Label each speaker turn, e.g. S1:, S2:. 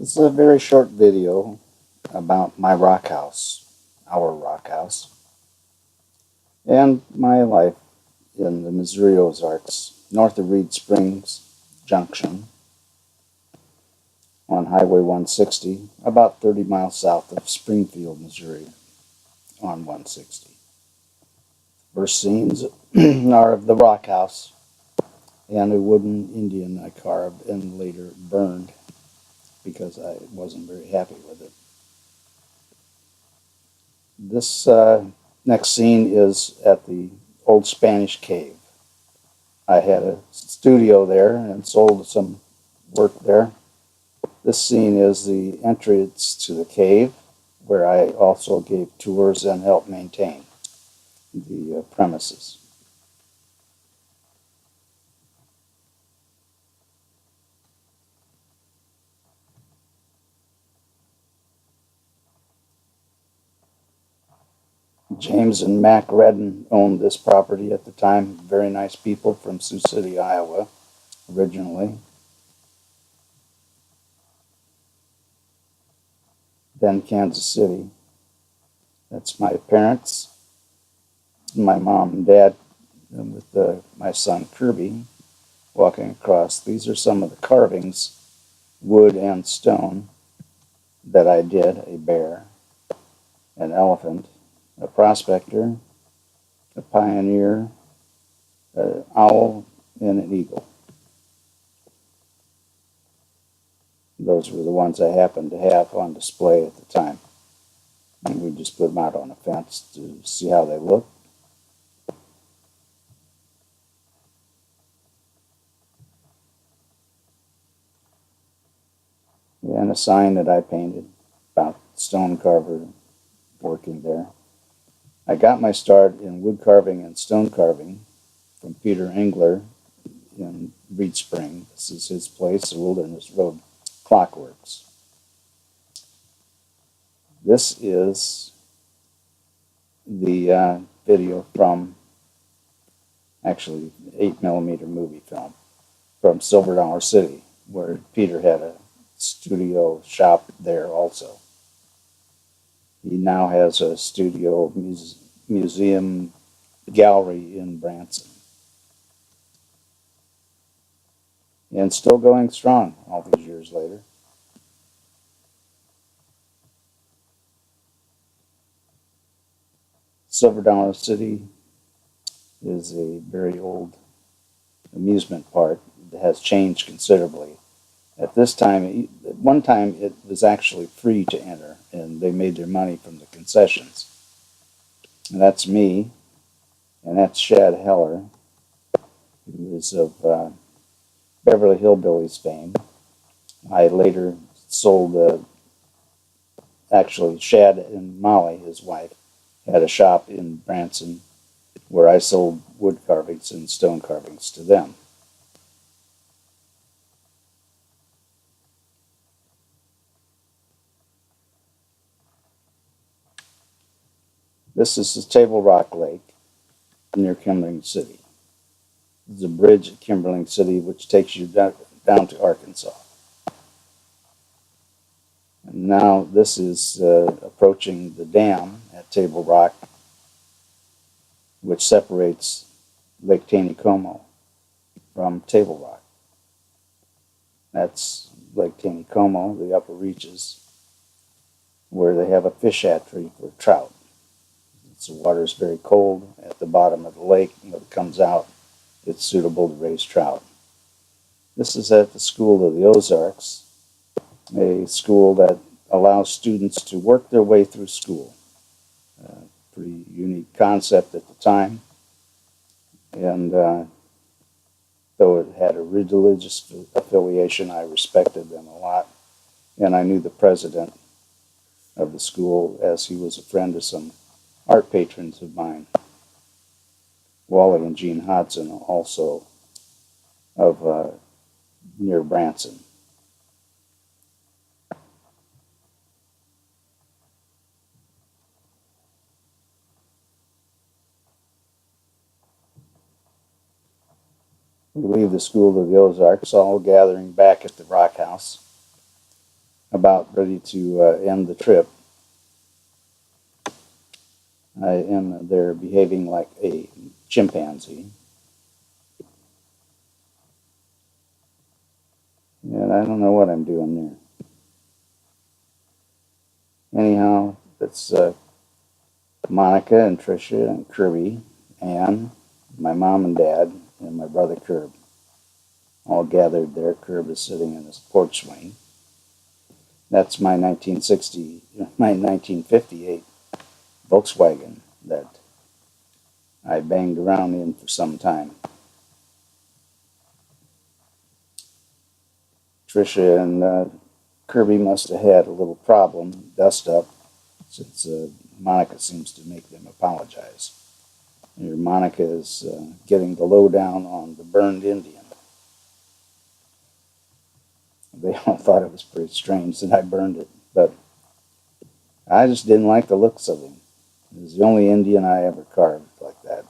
S1: This is a very short video about my rock house, our rock house, and my life in the Missouri Ozarks, north of Reed Springs Junction on Highway 160, about 30 miles south of Springfield, Missouri on 160. First scenes are of the rock house and a wooden Indian I carved and later burned because I wasn't very happy with it. This next scene is at the old Spanish cave. I had a studio there and sold some work there. This scene is the entrance to the cave, where I also gave tours and helped maintain the premises. James and Mac Redden owned this property at the time. Very nice people from Sioux City, Iowa, originally. Then Kansas City. That's my parents, my mom and dad, and with my son Kirby walking across. These are some of the carvings, wood and stone, that I did: a bear, an elephant, a prospector, a pioneer, an owl, and an eagle. Those were the ones I happened to have on display at the time. And we just put them out on a fence to see how they look. And a sign that I painted about stone carver working there. I got my start in wood carving and stone carving from Peter Engler in Reed Spring. This is his place, the Wilderness Road Clockworks. This is the video from, actually, 8mm movie film from Silver Dollar City, where Peter had a studio shop there also. He now has a studio museum gallery in Branson. And still going strong all these years later. Silver Dollar City is a very old amusement park that has changed considerably. At this time, at one time, it was actually free to enter, and they made their money from the concessions. And that's me, and that's Shad Heller, who is of Beverly Hillbillies fame. I later sold, actually, Shad and Molly, his wife, had a shop in Branson where I sold wood carvings and stone carvings to them. This is the Table Rock Lake near Kimberling City. This is a bridge at Kimberling City which takes you down to Arkansas. And now this is approaching the dam at Table Rock, which separates Lake Taneycomo from Table Rock. That's Lake Taneycomo, the upper reaches, where they have a fish hatchery for trout. The water is very cold at the bottom of the lake. When it comes out, it's suitable to raise trout. This is at the School of the Ozarks, a school that allows students to work their way through school. Pretty unique concept at the time. And though it had a religious affiliation, I respected them a lot. And I knew the president of the school, as he was a friend of some art patrons of mine, Wally and Gene Hodson, also of near Branson. We leave the School of the Ozarks, all gathering back at the Rock House. about ready to end the trip, I am there behaving like a chimpanzee. And I don't know what I'm doing there. Anyhow, it's Monica and Tricia and Kirby, Ann, my mom and dad, and my brother Curb, all gathered there. Curb is sitting in his porch swing. That's my 1958 Volkswagen that I banged around in for some time. Tricia and Kirby must have had a little problem, dust up, since Monica seems to make them apologize. Here Monica is getting the lowdown on the burned Indian. They all thought it was pretty strange that I burned it, but I just didn't like the looks of him. It was the only Indian I ever carved like that.